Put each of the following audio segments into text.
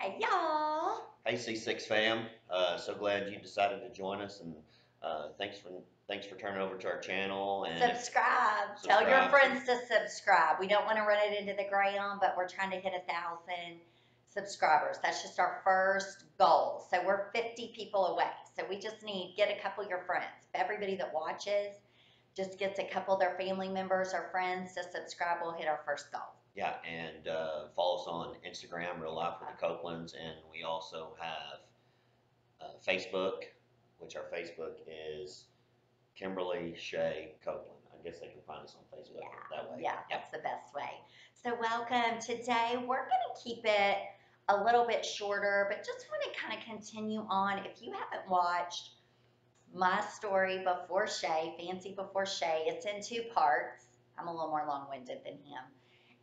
Hey y'all. Hey C6 fam, so glad you decided to join us, and thanks for turning over to our channel and Subscribe. Tell your friends to subscribe. We don't want to run it into the ground, but we're trying to hit 1,000 subscribers. That's just our first goal. So we're 50 people away. So we just need get a couple of your friends. If everybody that watches just gets a couple of their family members or friends to subscribe, we'll hit our first goal. Yeah, and follow us on Instagram, Real Life with the Copelands, and we also have Facebook, which our Facebook is Kimberly, Sha, Copeland. I guess they can find us on Facebook that way. Yeah, that's the best way. So welcome. Today we're going to keep it a little bit shorter, but just want to kind of continue on. If you haven't watched my story before Sha, Fancy Before Sha, it's in 2 parts. I'm a little more long-winded than him.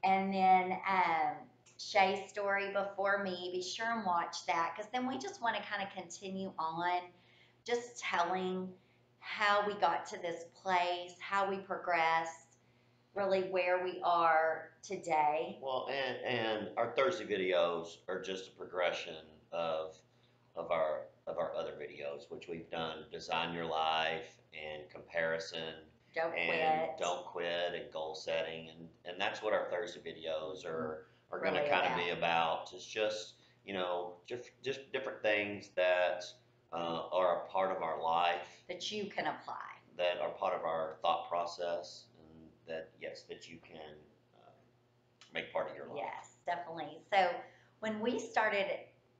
And then Sha's story before me, be sure and watch that, because then we just want to kind of continue on just telling how we got to this place, how we progressed, really where we are today. Well, and our Thursday videos are just a progression of our other videos, which we've done: Design Your Life and Comparison, Don't Quit, and Goal Setting, and that's what our Thursday videos are going to kind of be about. It's just just different things that are a part of our life that you can apply, that are part of our thought process, and that you can make part of your life. Yes, definitely. So when we started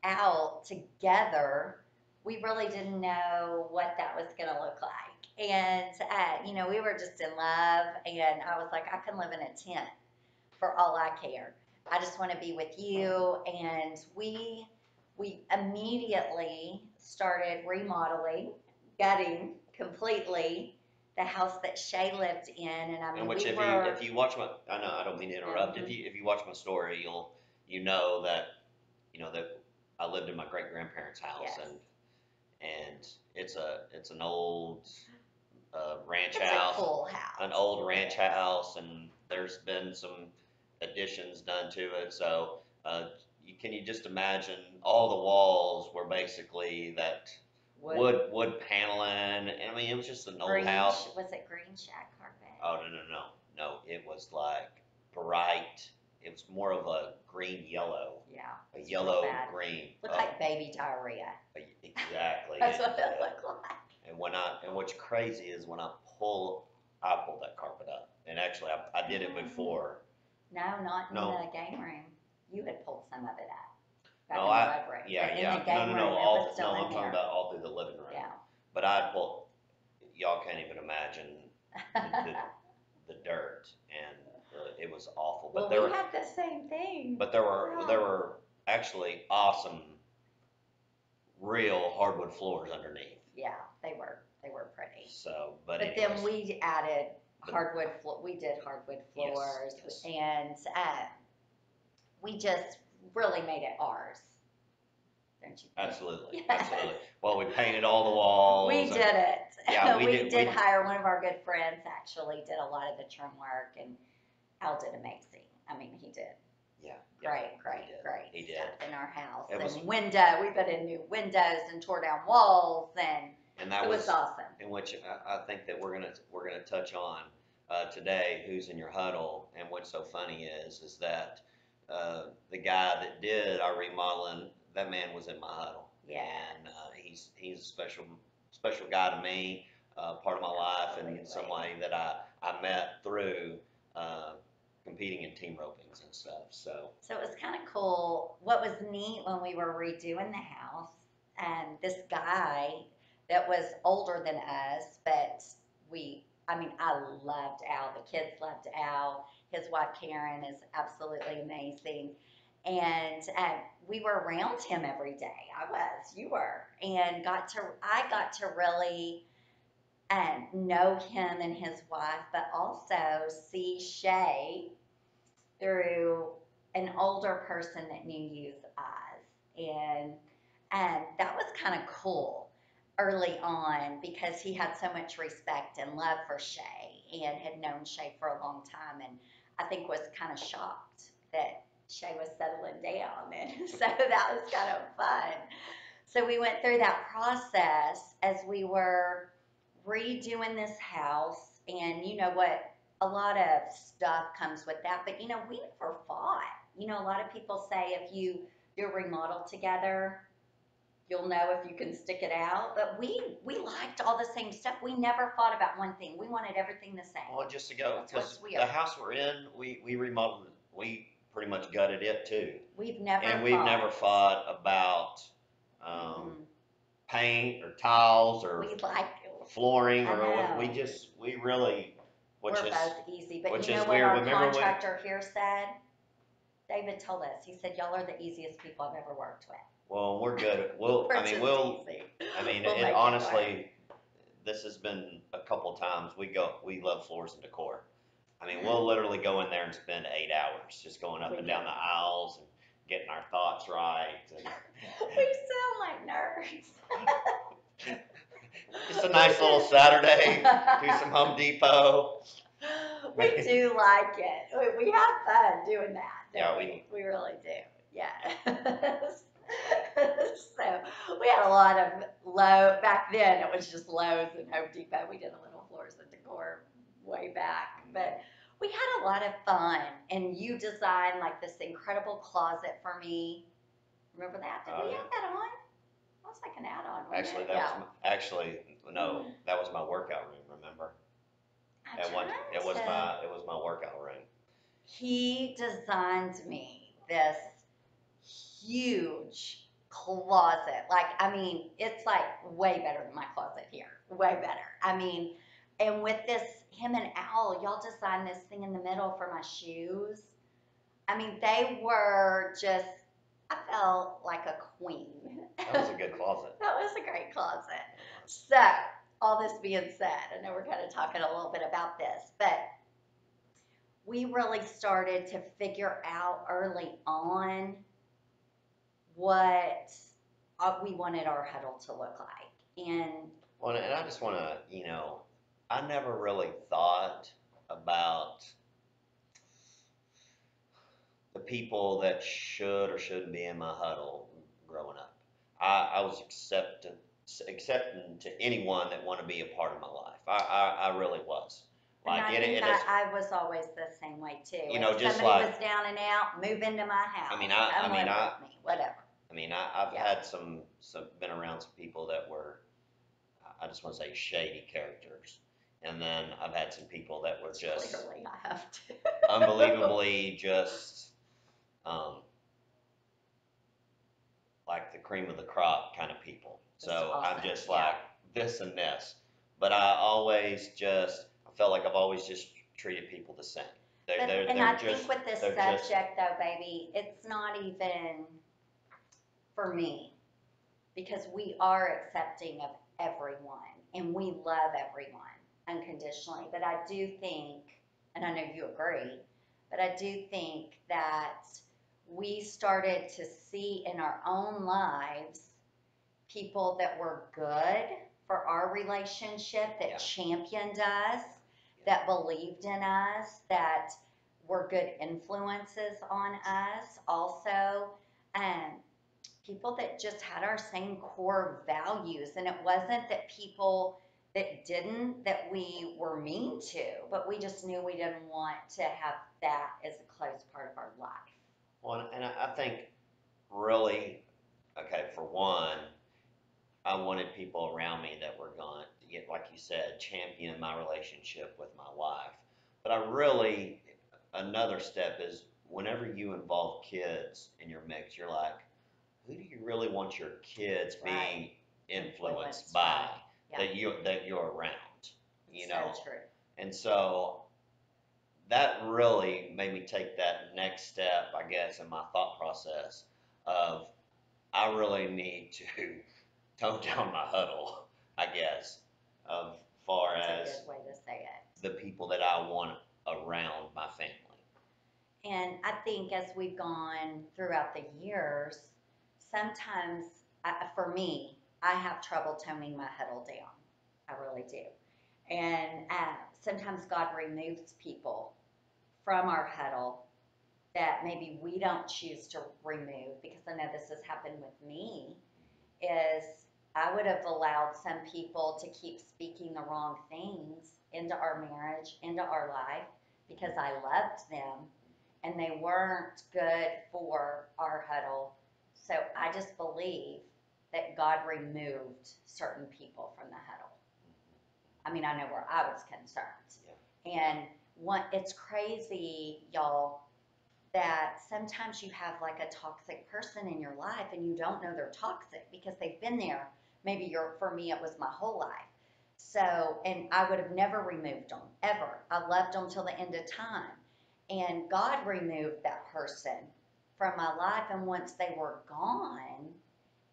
out together, we really didn't know what that was going to look like. And, we were just in love, and I was like, I can live in a tent for all I care. I just want to be with you. And we immediately started remodeling, gutting completely the house that Sha lived in. And I mean, if you watch my, I know I don't mean to interrupt. Mm-hmm. If you watch my story, you know that I lived in my great grandparents' house, yes. and it's an old ranch it's house, a cool house, an old ranch house, and there's been some additions done to it. So can you just imagine all the walls were basically that wood paneling, and I mean it was just an old house. Was it green shag carpet? Oh no! It was like bright. It was more of a green yellow. Yeah. A yellow green. Looked like baby diarrhea. Exactly. That's what it looked like. And what's crazy is when I pulled that carpet up, and actually I did it before. No, not in the game room. You had pulled some of it up. No, Waverly. Yeah. In the game room, I'm talking about all through the living room. Yeah. But I pulled. Y'all can't even imagine the dirt, and it was awful. But we had the same thing. But there were actually awesome, real hardwood floors underneath. Yeah, they were pretty. So, but then we added hardwood. We did hardwood floors, yes. And we just really made it ours. Don't you think? Absolutely. Well, we painted all the walls. We did it. Yeah, we did hire one of our good friends. Actually, did a lot of the trim work, and Al did amazing. I mean, he did. Yeah. Great. He did. Stuff in our house. We put in new windows and tore down walls, and that was awesome. In which I think that we're gonna touch on today. Who's in your huddle? And what's so funny is that the guy that did our remodeling, that man was in my huddle. Yeah. And he's a special guy to me, part of my life, and somebody that I met through competing in team ropings and stuff. So it was kind of cool. What was neat when we were redoing the house, and this guy that was older than us, but I loved Al. The kids loved Al. His wife Karen is absolutely amazing. And we were around him every day. You were, and I got to really know him and his wife, but also see Sha through an older person that knew you's eyes. And that was kind of cool early on, because he had so much respect and love for Sha and had known Sha for a long time, and I think was kind of shocked that Shay was settling down, and so that was kind of fun. So we went through that process as we were redoing this house, and you know what? A lot of stuff comes with that, but we never fought. A lot of people say if you do a remodel together, you'll know if you can stick it out. But we liked all the same stuff. We never fought about one thing. We wanted everything the same. Well, just to go, That's because what's weird. the house we're in, we remodeled, we pretty much gutted it too. We've never And fought. we've never fought about Mm-mm. paint or tiles or We like. flooring I or what. know. We really, which We're is both easy, but which you know is what weird. our Remember when? contractor here said? David told us. He said, "Y'all are the easiest people I've ever worked with." Well, we're good. We'll. We're I mean, just we'll. easy. I mean, We'll make it honestly, this has been a couple times. We love floors and decor. I mean, we'll literally go in there and spend 8 hours just going up We and do. down the aisles and getting our thoughts right. And We sound like nerds. just a nice little Saturday. Do some Home Depot. We do like it. We have fun doing that. Yeah, Don't we really do. Yeah. So we had a lot of back then. It was just Lowe's and Home Depot. We did a little floors and decor way back, but we had a lot of fun. And you designed like this incredible closet for me. Remember that? Did Oh, we yeah. have that on? That was like an add-on. Wasn't Actually, it? that Yeah. was no, that was my workout room. Remember? I'm It was trying to. it was my workout room. He designed me this huge closet. Like, I mean, it's like way better than my closet here. Way better. I mean, and with this, him and Al, y'all designed this thing in the middle for my shoes. I mean, they were just, I felt like a queen. That was a good closet. That was a great closet. So, all this being said, I know we're kind of talking a little bit about this, but we really started to figure out early on what we wanted our huddle to look like. And Well, and I just want to, I never really thought about the people that should or shouldn't be in my huddle growing up. I was accepting to anyone that want to be a part of my life. I really was. and Like I it, think it is. I was always the same way too. If Just somebody like was down and out, move into my house. I mean, Come live with me, whatever. I've Yeah. had some been around some people that were, I just want to say shady characters, and then I've had some people that were just Clearly, I have to. unbelievably just like the cream of the crop kind of people. Just So I'm awesome. just Yeah. like this and this, but I felt like I've always just treated people the same. And I think with this they're just subject, though, baby, it's not even for me because we are accepting of everyone and we love everyone unconditionally. But I do think, and I know you agree, but I do think that we started to see in our own lives people that were good for our relationship, that Yeah. championed us, that believed in us, that were good influences on us also, and people that just had our same core values. And it wasn't that people that didn't, that we were mean to, but we just knew we didn't want to have that as a close part of our life. Well, and I think really, okay, for one, I wanted people around me that were going to get, like you said, champion my relationship with my wife. But another step is whenever you involve kids in your mix, you're like, who do you really want your kids being Right. influenced by Yeah. that you're around, So true. And so that really made me take that next step, I guess, in my thought process of I really need to tone down my huddle, I guess, of far That's as a good way to say it. the people that I want around my family. And I think as we've gone throughout the years, sometimes for me, I have trouble toning my huddle down. I really do. And sometimes God removes people from our huddle that maybe we don't choose to remove, because I know this has happened with me, is I would have allowed some people to keep speaking the wrong things into our marriage, into our life, because I loved them and they weren't good for our huddle. So I just believe that God removed certain people from the huddle. I mean, I know where I was concerned. Yeah. And it's crazy, y'all, that sometimes you have like a toxic person in your life and you don't know they're toxic because they've been there. Maybe for me, it was my whole life. So, and I would have never removed them, ever. I loved them till the end of time. And God removed that person from my life. And once they were gone,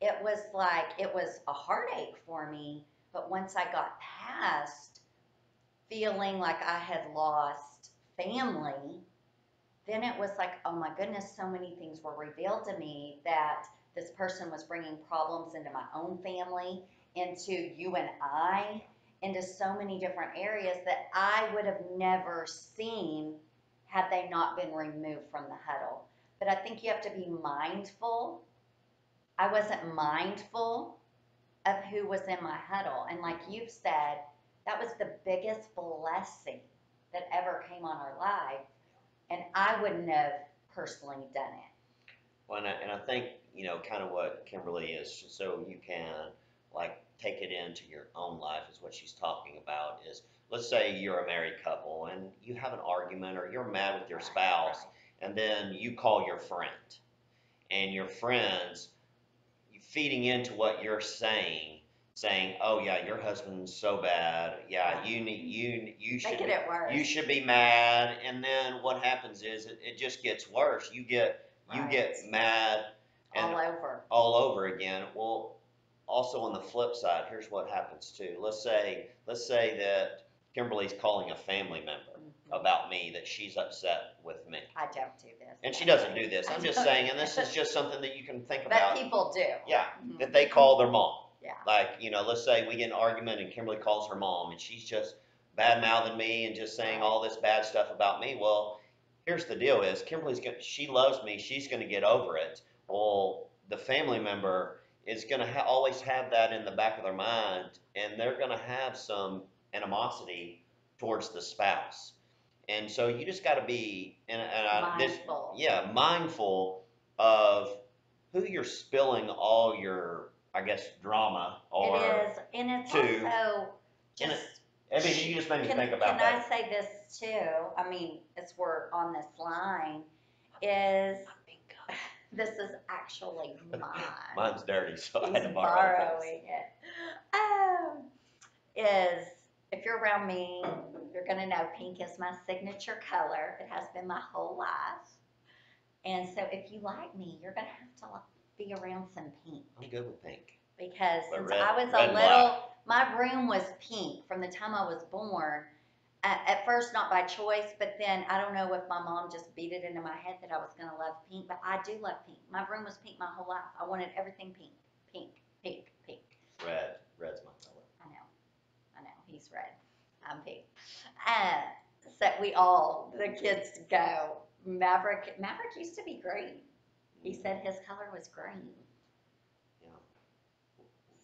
it was like, it was a heartache for me. But once I got past feeling like I had lost family, then it was like, oh my goodness, so many things were revealed to me, that this person was bringing problems into my own family, into you and I, into so many different areas that I would have never seen had they not been removed from the huddle. But I think you have to be mindful. I wasn't mindful of who was in my huddle. And like you've said, that was the biggest blessing that ever came on our life. And I wouldn't have personally done it. Well, and I think, kind of what Kimberly is, so you can like take it into your own life is what she's talking about is, let's say you're a married couple and you have an argument or you're mad with your spouse, and then you call your friend, and your friends feeding into what you're saying, oh yeah, your husband's so bad. Yeah, you should Making it worse. You should be mad. And then what happens is it just gets worse. You get mad and all over again. Well, also on the flip side, here's what happens too. Let's say that Kimberly's calling a family member about me, that she's upset with me. I don't do this. And she doesn't do this. I'm just saying, and this is just something that you can think about. But people do. Yeah, that they call their mom. Yeah. Like, let's say we get in an argument and Kimberly calls her mom and she's just bad mouthing me and just saying all this bad stuff about me. Well, here's the deal is she loves me. She's going to get over it. Well, the family member is going to always have that in the back of their mind, and they're going to have some animosity towards the spouse. And so you just got to be mindful. Mindful of who you're spilling all your, I guess, drama or it is, and it's also just. I mean, you just made me think about that. Can I say this too? I mean, as we're on this line, is this is actually mine. Mine's dirty, so I He's had to borrowing it. Is if you're around me, you're gonna know pink is my signature color. It has been my whole life. And so if you like me, you're gonna have to be around some pink. I'm good with pink. Because since I was a little, my room was pink from the time I was born. At first, not by choice, but then I don't know if my mom just beat it into my head that I was going to love pink, but I do love pink. My room was pink my whole life. I wanted everything pink, pink, pink, pink. Red's my color. I know, he's red. I'm pink. So the kids go, Maverik used to be green. He said his color was green.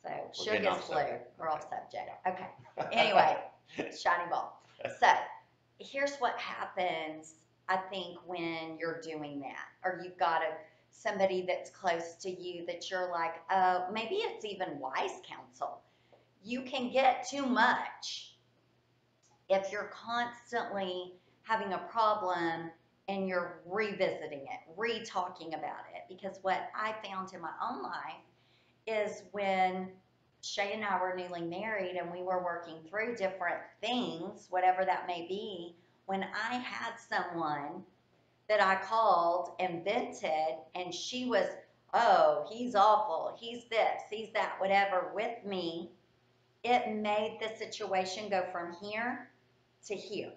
So sugar's blue. We're off subject. Okay. Anyway, shiny ball. So here's what happens, I think, when you're doing that, or you've got somebody that's close to you that you're like, maybe it's even wise counsel. You can get too much if you're constantly having a problem and you're revisiting it, re-talking about it. Because what I found in my own life is when Shay and I were newly married and we were working through different things, whatever that may be, when I had someone that I called and vented and she was, oh, he's awful, he's this, he's that, whatever, with me, it made the situation go from here to here.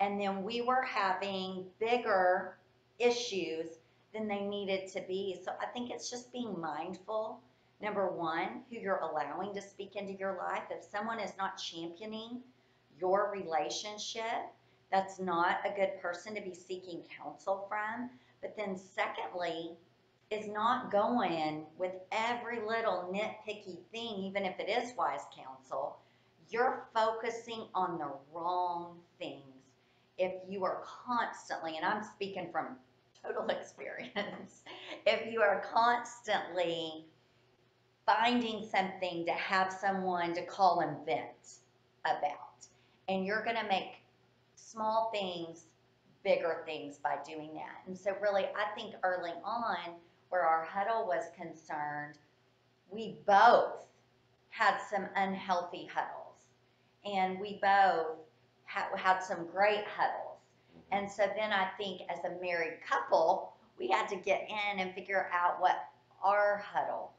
And then we were having bigger issues than they needed to be. So I think it's just being mindful. Number one, who you're allowing to speak into your life. If someone is not championing your relationship, that's not a good person to be seeking counsel from. But then secondly, is not going with every little nitpicky thing, even if it is wise counsel. You're focusing on the wrong things. If you are constantly, and I'm speaking from total experience, if you are constantly finding something to have someone to call and vent about, and you're going to make small things bigger things by doing that. And so, really, I think early on, where our huddle was concerned, we both had some unhealthy huddles, and we both had some great huddles. And so, then I think as a married couple, we had to get in and figure out what our huddle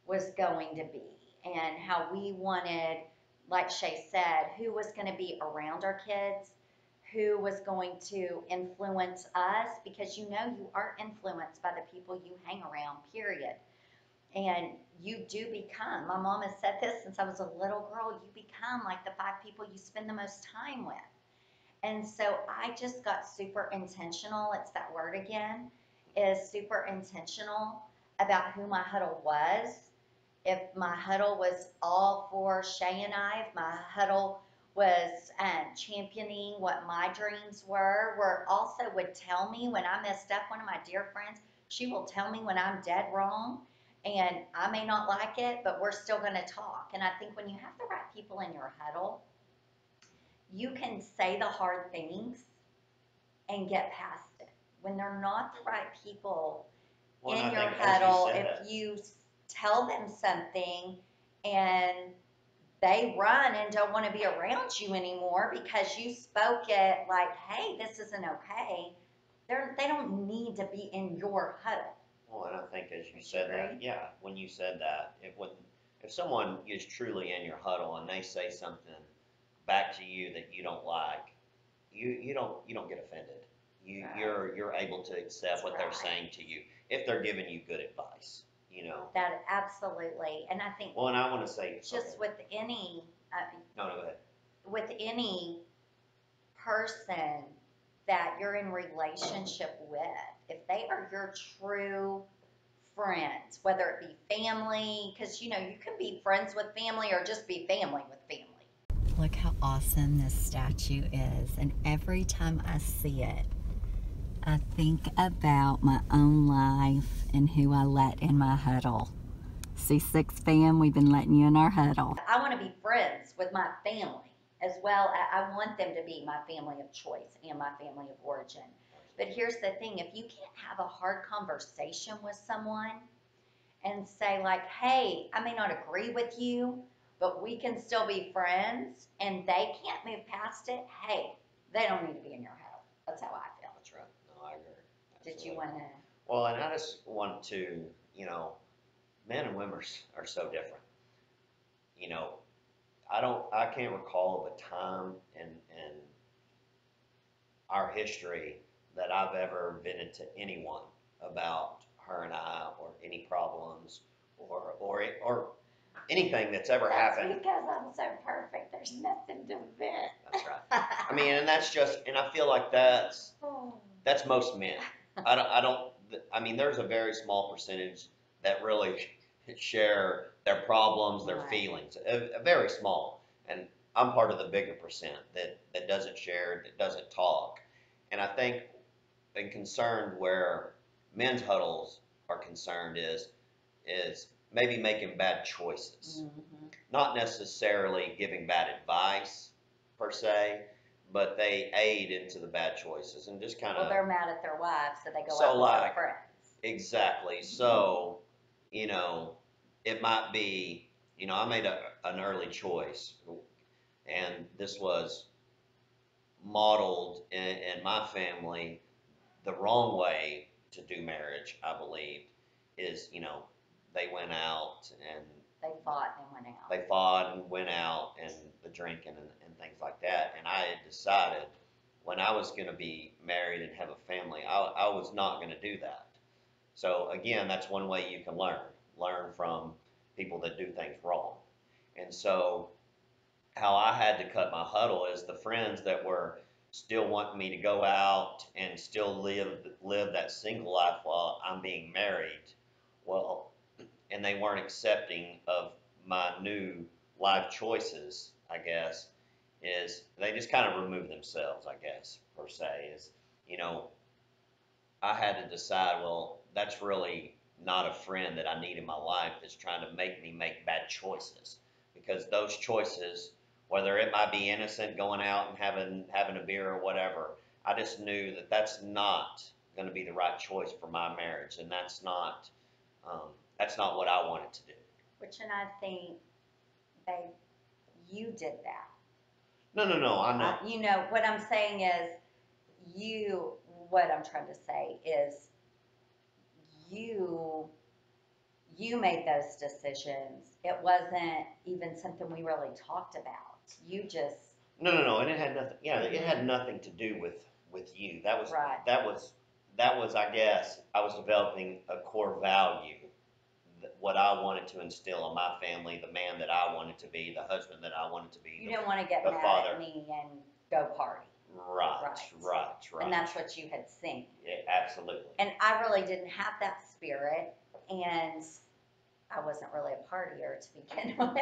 was going to be and how we wanted, like Shay said, who was going to be around our kids, who was going to influence us, because you know you are influenced by the people you hang around, period. And you do become, my mom has said this since I was a little girl, you become like the 5 people you spend the most time with. And so I just got super intentional, it's that word again, is super intentional about who my huddle was. If my huddle was all for Shay and I, if my huddle was championing what my dreams were also would tell me when I messed up. One of my dear friends, she will tell me when I'm dead wrong, and I may not like it, but we're still going to talk. And I think when you have the right people in your huddle, you can say the hard things and get past it. When they're not the right people in your huddle, if you tell them something and they run and don't want to be around you anymore because you spoke it like, hey, this isn't okay, they don't need to be in your huddle. Well, and I think as you said that, yeah, when you said that, if someone is truly in your huddle and they say something back to you that you don't like, you don't get offended. You're able to accept what they're saying to you if they're giving you good advice. That absolutely, and I think. Well, and I want to say just with any. No, go ahead. With any person that you're in relationship with, if they are your true friends, whether it be family, because you can be friends with family or just be family with family. Look how awesome this statue is, and every time I see it, I think about my own life and who I let in my huddle. C6 fam, we've been letting you in our huddle. I want to be friends with my family as well. I want them to be my family of choice and my family of origin. But here's the thing, if you can't have a hard conversation with someone and say like, hey, I may not agree with you, but we can still be friends, and they can't move past it, hey, they don't need to be in your huddle. That's how I feel. That's right. No, I agree. Absolutely. Did you want to? Well, and I just want to, men and women are so different. I can't recall of a time in our history that I've ever vented to anyone about her and I, or any problems, or anything that's ever happened. Because I'm so perfect, there's nothing to vent. That's right. I mean, and that's just, and I feel like that's most men. I mean, there's a very small percentage that really share their problems, their feelings, a very small. And I'm part of the bigger percent that doesn't share, that doesn't talk. And I think, and concerned where men's huddles are concerned is maybe making bad choices. Mm-hmm. Not necessarily giving bad advice per se, but they aid into the bad choices and just kind of. Well, they're mad at their wives, so they go out with their friends. Exactly. So, it might be, I made an early choice, and this was modeled in my family the wrong way to do marriage, I believe, is, they went out and they fought and went out. They fought and went out, and the drinking and things like that. And I had decided when I was going to be married and have a family, I was not going to do that. So again, that's one way you can learn from people that do things wrong. And so how I had to cut my huddle is the friends that were still wanting me to go out and still live that single life while I'm being married. Well, and they weren't accepting of my new life choices, I guess, is they just kind of remove themselves, I guess, per se, is, you know, I had to decide, well, that's really not a friend that I need in my life that's trying to make me make bad choices. Because those choices, whether it might be innocent, going out and having a beer or whatever, I just knew that that's not going to be the right choice for my marriage, and um, that's not what I wanted to do. Which, and I think, babe, you did that. No, no, no, I know. You know, what I'm saying is, what I'm trying to say is, you, you made those decisions. It wasn't even something we really talked about. You just, No, no, no, and it had nothing. Yeah, it had nothing to do with you. That was right. that was. I guess I was developing a core value, what I wanted to instill in my family, the man that I wanted to be, the husband that I wanted to be, You didn't want to get the mad father. at me and go party. Right, right, right. And that's what you had seen. Yeah, absolutely. And I really didn't have that spirit, and I wasn't really a partier to begin with.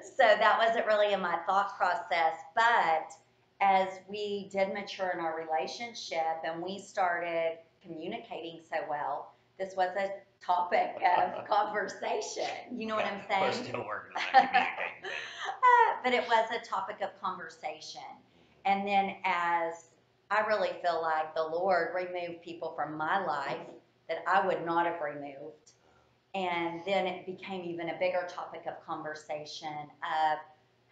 So that wasn't really in my thought process. But as we did mature in our relationship and we started communicating so well, this was a topic of conversation. You know what I'm saying? We're still working on that communicating thing. But it was a topic of conversation. And then as I really feel like the Lord removed people from my life that I would not have removed. And then it became even a bigger topic of conversation of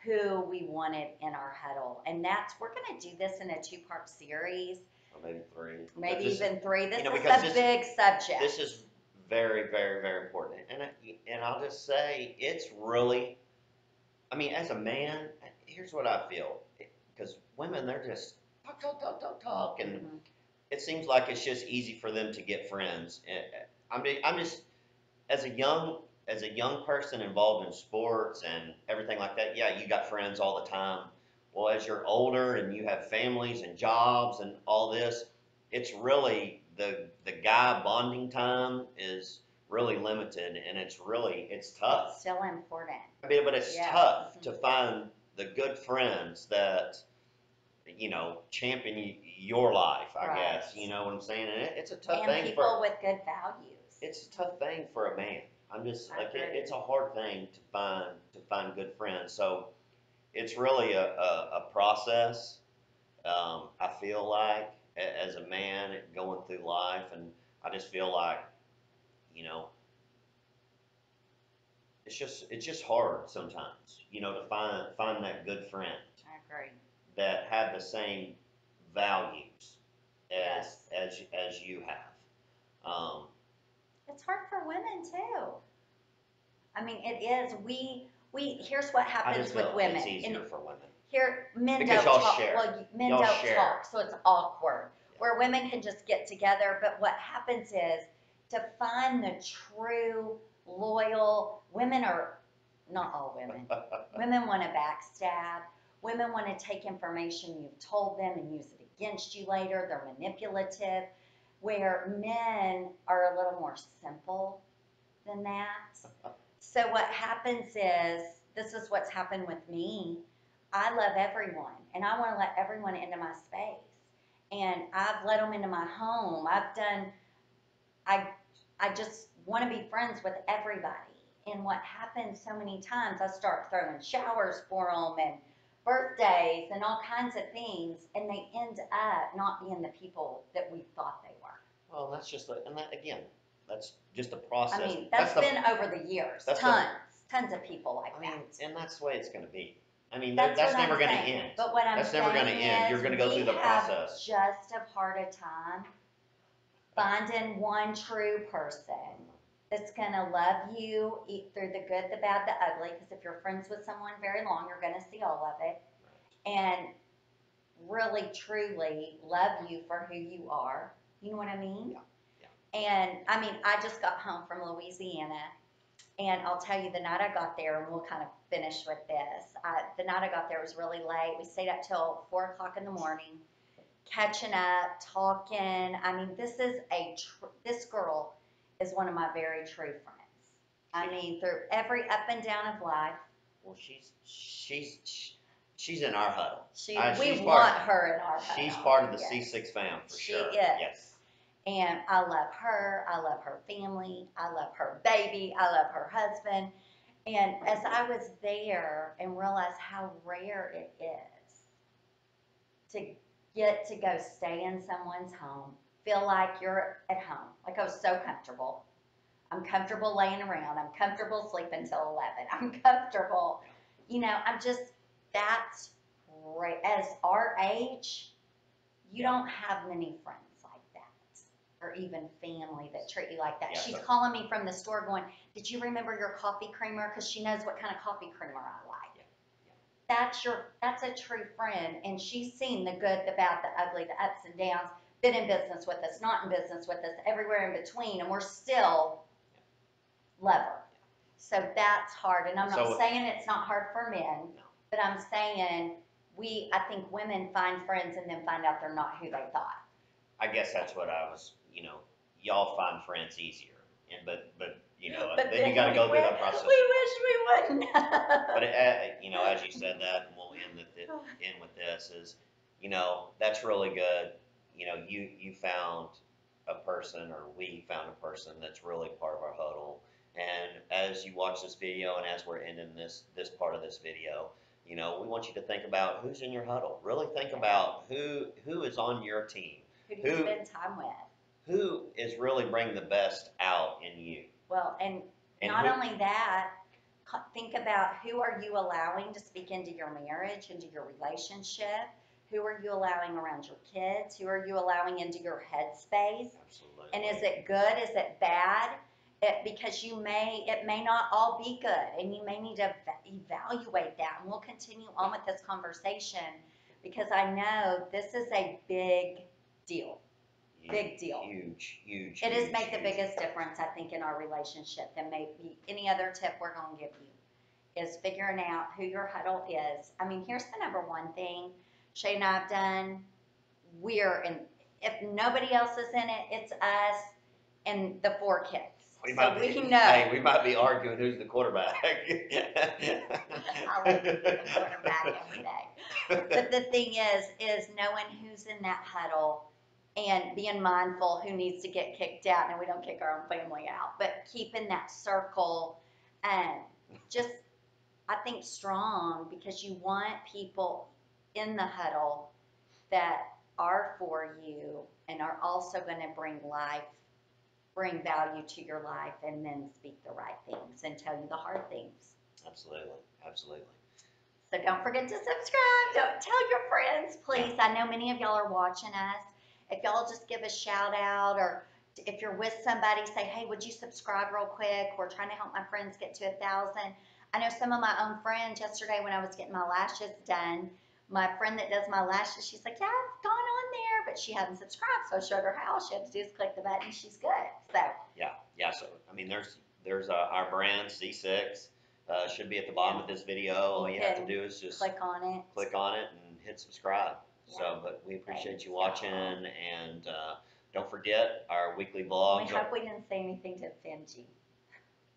who we wanted in our huddle. And we're going to do this in a 2-part series. Or maybe 3. Maybe even 3. This is because a big subject. This is very, very, very important. And I'll just say, it's really, I mean, as a man, here's what I feel. Because women, they're just talk. And it seems like it's just easy for them to get friends. I'm just, as a young person involved in sports and everything like that, yeah, you got friends all the time. Well, as you're older and you have families and jobs and all this, it's really the guy bonding time is really limited, and it's tough. It's still important. I mean, but it's tough to find the good friends that, you know, champion your life, I guess. You know what I'm saying? And it's a tough thing people for with good values. It's a tough thing for a man. I'm just like it's a hard thing to find good friends. So it's really a process. I feel like as a man going through life, and I just feel like, you know, it's just hard sometimes, you know, to find that good friend. I agree. That have the same values as you have. It's hard for women too. I mean, it is. We here's what happens with women. It's easier for women. Here, men because don't y'all talk. share. Well, men y'all don't share. talk, so it's awkward. Yeah. Where women can just get together, but what happens is to find the true, loyal women are not all women. Women want to backstab. Women want to take information you've told them and use it against you later. They're manipulative. Where men are a little more simple than that. So what happens is, this is what's happened with me. I love everyone, and I want to let everyone into my space. And I've let them into my home. I just want to be friends with everybody. And what happens so many times, I start throwing showers for them and birthdays and all kinds of things, and they end up not being the people that we thought they were. Well, that's just, and that, again, that's just a process. I mean, that's been over the years. Tons of people like that. And that's the way it's going to be. I mean, that's never going to end. But what I'm that's saying never going to end. You're going to go through the process. Just a hard a time finding one true person that's going to love you through the good, the bad, the ugly. Because if you're friends with someone very long, you're going to see all of it. And really, truly love you for who you are. You know what I mean? Yeah. And I just got home from Louisiana, and I'll tell you, the night I got there, and we'll kind of finish with this. The night I got there was really late. We stayed up till 4 o'clock in the morning, catching up, talking. I mean, this girl is one of my very true friends. I mean, through every up and down of life. Well, she's in our huddle. We want her in our huddle. She's part of the yes. C6 fam for she sure. Is. Yes. And I love her. I love her family. I love her baby. I love her husband. And as I was there and realized how rare it is to get to go stay in someone's home, feel like you're at home. Like I was so comfortable. I'm comfortable laying around. I'm comfortable sleeping till 11. I'm comfortable. You know, that's right. As our age, you don't have many friends like that, or even family that treat you like that. Yeah, She's calling me from the store going, did you remember your coffee creamer? Because she knows what kind of coffee creamer I like. Yeah. That's a true friend, and she's seen the good, the bad, the ugly, the ups and downs, been in business with us, not in business with us, everywhere in between, and we're still love her. So that's hard, and I'm not saying it's not hard for men, but I'm saying I think women find friends and then find out they're not who they thought. I guess that's what I was, y'all find friends easier, but then you got to go through that process. We wish we wouldn't. But as you said that, and we'll end with this is, that's really good. You found a person, or we found a person that's really part of our huddle. And as you watch this video, and as we're ending this part of this video, we want you to think about who's in your huddle. Really think about who is on your team. Who do you spend time with? Who is really bringing the best out in you? Well, and not only that, think about who are you allowing to speak into your marriage, into your relationship. Who are you allowing around your kids? Who are you allowing into your headspace? Absolutely. And is it good? Is it bad? Because it may not all be good, and you may need to evaluate that. And we'll continue on with this conversation because I know this is a big deal. Big deal. Huge. It has made the biggest difference, I think, in our relationship than maybe any other tip we're going to give you is figuring out who your huddle is. I mean, here's the number one thing Shay and I have done. If nobody else is in it, it's us and the 4 kids. We know. Hey, we might be arguing who's the quarterback. I'll let you be the quarterback every day. But the thing is knowing who's in that huddle and being mindful who needs to get kicked out. And we don't kick our own family out, but keeping that circle and just, I think, strong, because you want people in the huddle that are for you and are also going to bring value to your life, and then speak the right things and tell you the hard things. Absolutely. So don't forget to subscribe. Don't tell your friends, please. I know many of y'all are watching us. If y'all just give a shout out, or if you're with somebody, say, hey, would you subscribe real quick? We're trying to help my friends get to 1,000. I know some of my own friends yesterday when I was getting my lashes done, my friend that does my lashes, she's like, yeah, I've gone on there, but she hadn't subscribed. So I showed her how. She had to do is click the button. She's good. So yeah. So I mean, there's our brand C6 should be at the bottom of this video. All you have to do is just click on it and hit subscribe. Yeah. So, but we appreciate you watching, and don't forget our weekly vlogs. We hope we didn't say anything to offend you.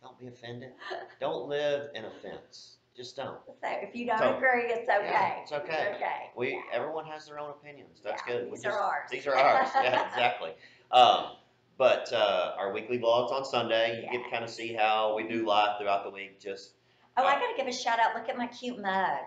Don't be offended. Don't live in offense. Just don't. So if you don't agree, it's okay. Yeah, it's okay. It's okay. Everyone has their own opinions. That's good. These are ours. These are ours. Yeah, exactly. But our weekly vlogs on Sunday, you get to kind of see how we do live throughout the week. I got to give a shout out. Look at my cute mug.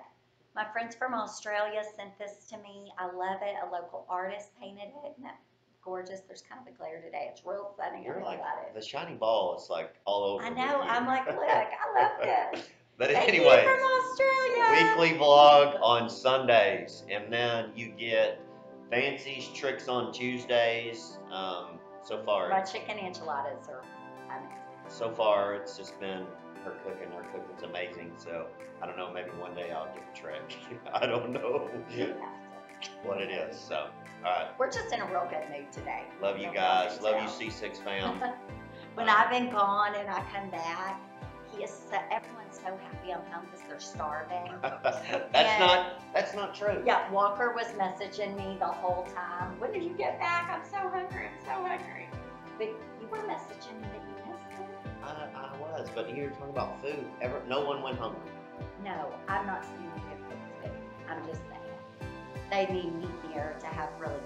My friends from Australia sent this to me. I love it. A local artist painted it. Isn't that gorgeous? There's kind of a glare today. It's real funny. You're like, it. The shiny ball is like all over. I know. I'm like, look, I love this. But Thank anyway, you from Australia. Weekly vlog on Sundays, and then you get Fancy's tricks on Tuesdays. So far, my chicken enchiladas are amazing. So far, it's just been her cooking. Her cooking's amazing. So I don't know. Maybe one day I'll get the trick. I don't know what it is. So all right. We're just in a real good mood today. Love you guys. Love you, C6 fam. When I've been gone and I come back, everyone's so happy I'm home because they're starving. That's not true. Yeah, Walker was messaging me the whole time. When did you get back? I'm so hungry. I'm so hungry. But you were messaging me that you missed me. I was, but you're talking about food. No one went hungry. No, I'm not saying you get good food. I'm just saying they need me here to have really